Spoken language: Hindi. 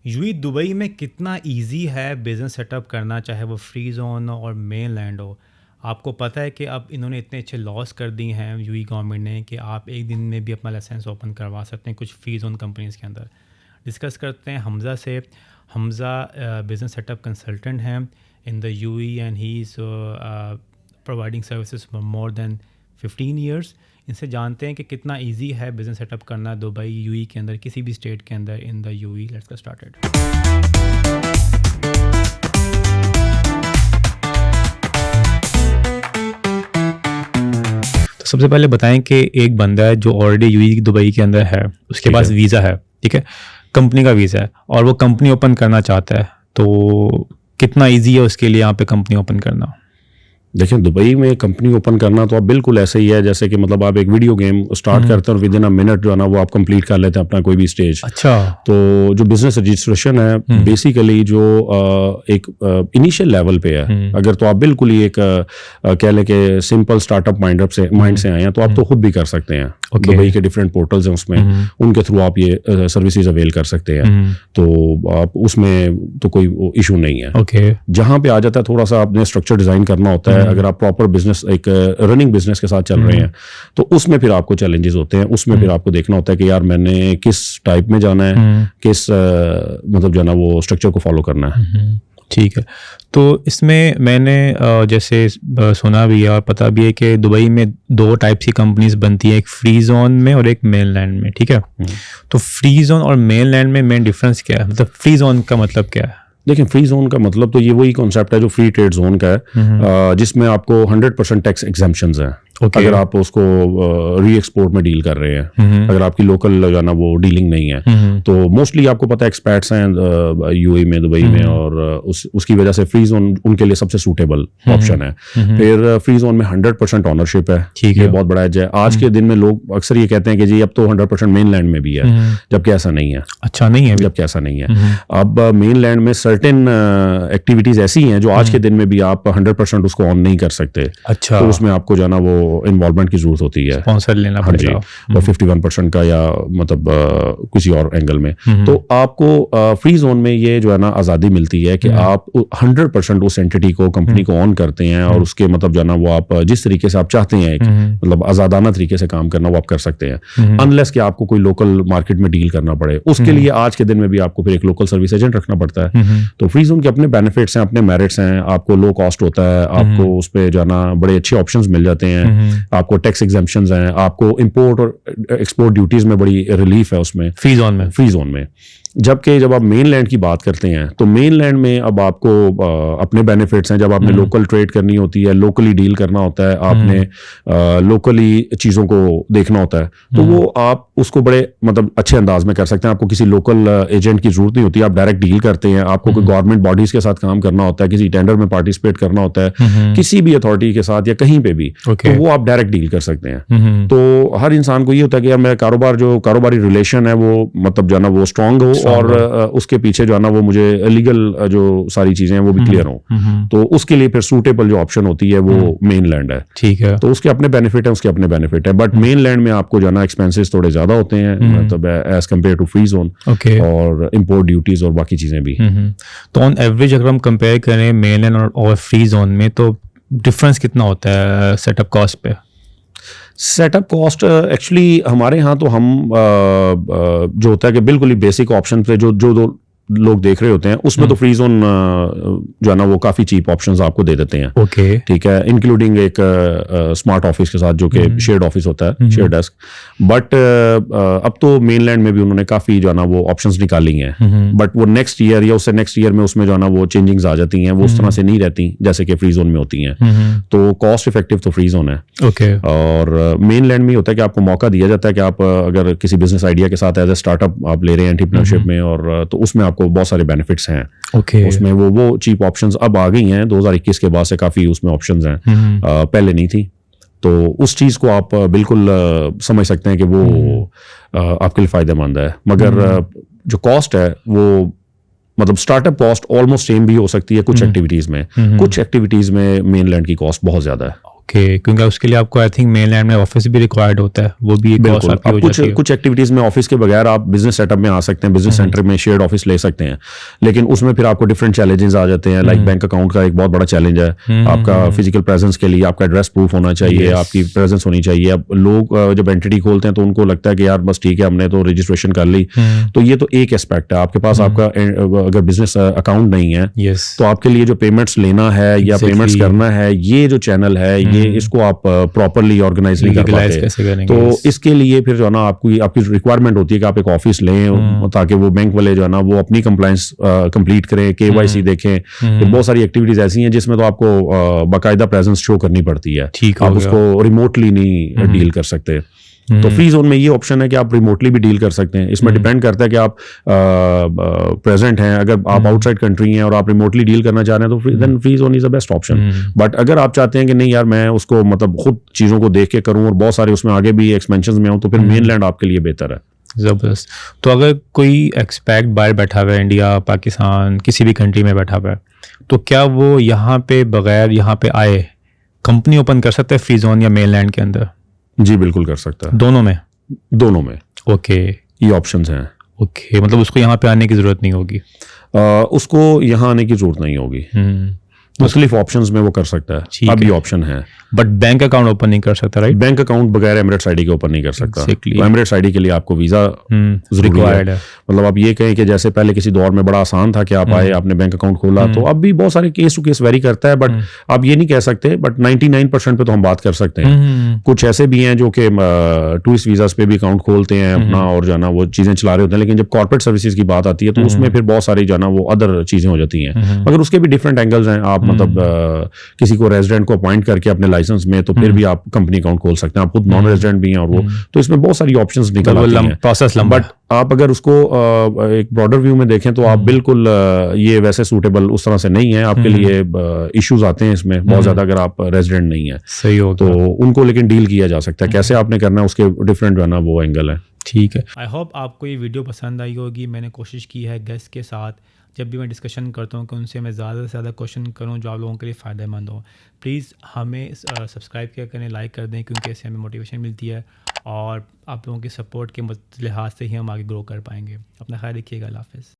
यूएई दुबई में कितना इजी है बिज़नेस सेटअप करना, चाहे वो फ्री जोन हो और मेन लैंड हो। आपको पता है कि अब इन्होंने इतने अच्छे लॉस कर दिए हैं यूएई गवर्नमेंट ने कि आप एक दिन में भी अपना लाइसेंस ओपन करवा सकते हैं कुछ फ्री जोन कंपनीज़ के अंदर। डिस्कस करते हैं हमज़ा से। हमज़ा बिज़नेस सेटअप कंसल्टेंट हैं in the UAE and he is providing services for more than 15 years. इनसे जानते हैं कि कितना इजी है बिज़नेस सेटअप करना दुबई यूएई के अंदर, किसी भी स्टेट के अंदर in the UAE. Let's get started. तो सबसे पहले बताएं कि एक बंदा है जो ऑलरेडी यूएई दुबई के अंदर है, उसके पास वीज़ा है, ठीक है, कंपनी का वीज़ा है, और वो कंपनी ओपन करना चाहता है, तो कितना इजी है उसके लिए यहाँ पे कंपनी ओपन करना? देखिए, दुबई में कंपनी ओपन करना तो आप बिल्कुल ऐसे ही है जैसे कि मतलब आप एक वीडियो गेम स्टार्ट करते हैं और विद इन अ मिनट जो है ना वो आप कंप्लीट कर लेते हैं अपना कोई भी स्टेज। अच्छा। तो जो बिजनेस रजिस्ट्रेशन है बेसिकली जो एक इनिशियल लेवल पे है, अगर तो आप बिल्कुल ही एक कह लें कि सिंपल स्टार्टअप माइंड से आए हैं तो आप तो खुद भी कर सकते हैं। दुबई के डिफरेंट पोर्टल्स हैं उसमें, उनके थ्रू आप ये सर्विसेज अवेल कर सकते हैं। तो आप उसमें तो कोई इशू नहीं है। जहाँ पे आ जाता है थोड़ा सा आपने स्ट्रक्चर डिजाइन करना होता है। अगर आप प्रॉपर बिजनेस एक रनिंग बिजनेस के साथ चल रहे हैं तो उसमें फिर आपको चैलेंजेस होते हैं। उसमें फिर आपको देखना होता है कि यार मैंने किस टाइप में जाना है, किस मतलब जो है ना वो स्ट्रक्चर को फॉलो करना है। ठीक है। तो इसमें मैंने जैसे सुना भी है और पता भी है कि दुबई में दो टाइप की कंपनीज बनती है, एक फ्री जोन में और एक मेन लैंड में, ठीक है। तो फ्री जोन और मेन लैंड में मेन डिफरेंस क्या है? मतलब फ्री जोन का मतलब क्या है? देखिए, फ्री जोन का मतलब तो ये वही कॉन्सेप्ट है जो फ्री ट्रेड जोन का है, जिसमें आपको 100% टैक्स एग्जेम्पशंस हैं। अगर आप उसको री एक्सपोर्ट में डील कर रहे हैं, अगर आपकी लोकल जो है ना वो डीलिंग नहीं है, तो मोस्टली आपको पता है एक्सपैट्स हैं यूएई में, दुबई में, और उसकी वजह से फ्री जोन उनके लिए सबसे सूटेबल ऑप्शन है। फिर फ्री जोन में 100% ऑनरशिप है, ये बहुत बड़ा एज है। आज के दिन में लोग अक्सर ये कहते हैं कि जी अब तो 100% मेन लैंड में भी है, जबकि ऐसा नहीं है। अच्छा, नहीं है? जबकि ऐसा नहीं है। अब मेन लैंड में सर्टेन एक्टिविटीज ऐसी हैं जो आज के दिन में भी आप 100% उसको ऑन नहीं कर सकते। अच्छा। तो उसमें आपको जो है ना वो इन्वॉल्वमेंट की जरूरत होती है, स्पॉन्सर लेना पड़ेगा। और 51% का या मतलब किसी और एंगल में। तो आपको फ्री जोन में ये जो है ना आज़ादी मिलती है कि आप 100% उस एंटिटी को, कंपनी को ऑन करते हैं, और उसके मतलब जो है ना वो आप जिस तरीके से आप चाहते हैं, मतलब आज़ादाना तरीके से काम करना, वो आप कर सकते हैं, अनलेस कि आपको कोई लोकल मार्केट में डील करना पड़े। उसके लिए आज के दिन में भी आपको फिर एक लोकल सर्विस एजेंट रखना पड़ता है। तो फ्री जोन के अपने बेनिफिट्स हैं, अपने मेरिट्स हैं। आपको लो कॉस्ट होता है, आपको उस पर जो है ना बड़े अच्छे ऑप्शंस मिल जाते हैं, आपको टैक्स एग्जेम्पशंस हैं, आपको इंपोर्ट और एक्सपोर्ट ड्यूटीज में बड़ी रिलीफ है उसमें फ्री जोन में। जबकि जब आप मेन लैंड की बात करते हैं तो मेन लैंड में अब आपको अपने बेनिफिट्स हैं। जब आपने लोकल ट्रेड करनी होती है, लोकली डील करना होता है, आपने लोकली चीज़ों को देखना होता है, तो वो आप उसको बड़े मतलब अच्छे अंदाज में कर सकते हैं। आपको किसी लोकल एजेंट की जरूरत नहीं होती, आप डायरेक्ट डील करते हैं। आपको कोई गवर्नमेंट बॉडीज के साथ काम करना होता है, किसी टेंडर में पार्टिसिपेट करना होता है, किसी भी अथॉरिटी के साथ या कहीं पे भी, तो वो आप डायरेक्ट डील कर सकते हैं। तो हर इंसान को ये होता है कि यार मेरा कारोबारी रिलेशन है वो मतलब जो है ना वो स्ट्रांग हो, और उसके पीछे जो है ना वो मुझे लीगल जो सारी चीजें हैं वो भी क्लियर हो। तो उसके लिए फिर सूटेबल जो ऑप्शन होती है वो मेन लैंड है। ठीक है। तो उसके अपने बेनिफिट है, बट मेन लैंड में आपको जो है ना एक्सपेंसेस थोड़े ज्यादा होते हैं, मतलब as compare to free zone, और इंपोर्ट ड्यूटीज और बाकी चीजें भी। तो ऑन एवरेज अगर हम कंपेयर करें मेन लैंड और फ्री जोन में, तो डिफरेंस कितना होता है सेटअप कॉस्ट पे? सेटअप कॉस्ट एक्चुअली हमारे यहाँ तो हम जो होता है कि बिल्कुल ही बेसिक ऑप्शन पे जो दो लोग देख रहे होते हैं उसमें तो फ्री जोन जो है ना वो काफी चीप ऑप्शंस आपको दे देते हैं। ठीक है, इंक्लूडिंग एक स्मार्ट ऑफिस के साथ जो कि शेयर्ड ऑफिस होता है, शेयर्ड डेस्क। बट अब तो मेनलैंड में भी उन्होंने काफी जो है ना वो ऑप्शंस निकाली हैं, बट वो नेक्स्ट ईयर या उससे नेक्स्ट ईयर में उसमें जो है ना वो चेंजिंग्स आ जाती हैं, वो उस तरह से नहीं रहती जैसे कि फ्री जोन में होती हैं। तो कॉस्ट इफेक्टिव तो फ्री जोन है। और मेनलैंड में होता है कि आपको मौका दिया जाता है कि आप अगर किसी बिजनेस आइडिया के साथ एज ए स्टार्टअप आप ले रहे हैं एंटरप्रेन्योरशिप में, और तो उसमें आपको बहुत सारे बेनिफिट्स हैं। उसमें वो चीप ऑप्शंस अब आ गई हैं 2021 के बाद से, काफी उसमें ऑप्शंस हैं, पहले नहीं थी। तो उस चीज को आप बिल्कुल समझ सकते हैं कि वो आपके लिए फायदेमंद है। मगर जो कॉस्ट है वो मतलब स्टार्टअप कॉस्ट ऑलमोस्ट सेम भी हो सकती है कुछ एक्टिविटीज में, कुछ एक्टिविटीज में मेनलैंड की कॉस्ट बहुत ज्यादा है। ओके, क्योंकि उसके लिए आपको आई थिंक मेनलैंड में ऑफिस भी रिक्वायर्ड होता है, वो भी एक कॉस्ट बिल्कुल। आपकी अब हो कुछ जाती है। कुछ एक्टिविटीज़ में ऑफिस के बगैर आप बिजनेस सेटअप में आ सकते हैं, बिजनेस सेंटर में शेयर्ड ऑफिस ले सकते हैं, लेकिन उसमें फिर आपको डिफरेंट चैलेंजेस आ जाते हैं। लाइक बैंक अकाउंट का एक बहुत बड़ा चैलेंज है। आपका फिजिकल प्रेजेंस के लिए आपका एड्रेस प्रूफ होना चाहिए, आपकी प्रेजेंस होनी चाहिए। अब लोग जब एंटिटी खोलते हैं तो उनको लगता है कि यार बस ठीक है, हमने तो रजिस्ट्रेशन कर ली। तो ये तो एक एस्पेक्ट है। आपके पास आपका अगर बिजनेस अकाउंट नहीं है यस, तो आपके लिए जो पेमेंट्स लेना है या पेमेंट्स करना है, ये जो चैनल है, ये इसको आप प्रॉपरली ऑर्गेनाइज नहीं कर लीगलाइज पाते। कैसे करेंगे? तो इसके लिए फिर जो है ना आपकी रिक्वायरमेंट होती है कि आप एक ऑफिस लें ताकि वो बैंक वाले जो है ना वो अपनी कंप्लायंस कंप्लीट करें, केवाईसी देखें। ये बहुत सारी एक्टिविटीज ऐसी हैं जिसमें तो आपको बाकायदा प्रेजेंस शो करनी पड़ती है। ठीक हो आप गया। उसको रिमोटली नहीं डील कर सकते। तो फ्री जोन में ये ऑप्शन है कि आप रिमोटली भी डील कर सकते हैं। इसमें डिपेंड करता है कि आप प्रेजेंट हैं। अगर आप आउटसाइड कंट्री हैं और आप रिमोटली डील करना चाह रहे हैं तो then free zone is the best option. But अगर आप चाहते हैं कि नहीं यार मैं उसको मतलब खुद चीज़ों को देख के करूं और बहुत सारे उसमें आगे भी एक्सपेंशन में हूं, तो फिर मेनलैंड आपके लिए बेहतर है। ज़बरदस्त। तो अगर कोई एक्सपैट बाहर बैठा हुआ है, इंडिया, पाकिस्तान, किसी भी कंट्री में बैठा हुआ है, तो क्या वो यहाँ पे बगैर यहाँ पे आए कंपनी ओपन कर सकता है फ्री जोन या मेनलैंड के अंदर? जी बिल्कुल कर सकता है, दोनों में? दोनों में ओके, ये ऑप्शंस हैं। ओके, मतलब उसको यहाँ पे आने की ज़रूरत नहीं होगी? उसको यहाँ आने की जरूरत नहीं होगी। मुख्तलिफ ऑप्शंस में वो कर सकता है, अभी ऑप्शन है। बट बैंक अकाउंट ओपन नहीं कर सकता, राइट? बैंक अकाउंट बगैर एमिरेट्स आईडी के ओपन नहीं कर सकता। Exactly. तो एमिरेट्स आईडी के लिए आपको वीजा जरूरी है। मतलब आप ये कहें कि जैसे पहले किसी दौर में बड़ा आसान था कि आप आए, आपने बैंक अकाउंट खोला, तो अब भी बहुत सारे केस टू केस वेरी करता है। बट आप ये नहीं कह सकते, बट 99% पे तो हम बात कर सकते हैं। कुछ ऐसे भी हैं जो कि टूरिस्ट वीजास पे भी अकाउंट खोलते हैं अपना और जो है ना वो चीजें चला रहे होते हैं, लेकिन जब कॉर्पोरेट सर्विसेज की बात आती है तो उसमें फिर बहुत सारी जो है ना वो अदर चीजें हो जाती हैं। मगर उसके भी डिफरेंट एंगल्स हैं। आप मतलब किसी को रेजिडेंट को अपॉइंट करके अपने लाइसेंस में तो फिर भी आप कंपनी अकाउंट खोल सकते हैं। आप खुद नॉन रेजिडेंट भी हैं और वो, तो इसमें बहुत सारी ऑप्शंस निकल आती हैं। प्रोसेस लंबा। बट आप अगर उसको एक ब्रॉडर व्यू में देखें तो आप बिल्कुल ये वैसे सूटेबल उस तरह से नहीं है आपके लिए। इश्यूज आते हैं इसमें बहुत ज्यादा अगर आप रेजिडेंट नहीं है। सही हो तो उनको लेकिन डील किया जा सकता है। कैसे आपने करना है उसके डिफरेंट जो है ना वो एंगल है। ठीक है। आई होप आपको ये वीडियो पसंद आई होगी। मैंने कोशिश की है गेस्ट के साथ जब भी मैं डिस्कशन करता हूँ कि उनसे मैं ज़्यादा से ज़्यादा क्वेश्चन करूँ जो आप लोगों के लिए फ़ायदेमंद हो। प्लीज़ हमें सब्सक्राइब किया करें, लाइक कर दें, क्योंकि इससे हमें मोटिवेशन मिलती है और आप लोगों की सपोर्ट के लिहाज से ही हम आगे ग्रो कर पाएंगे। अपना ख्याल रखिएगा। अल्लाह हाफ़िज़।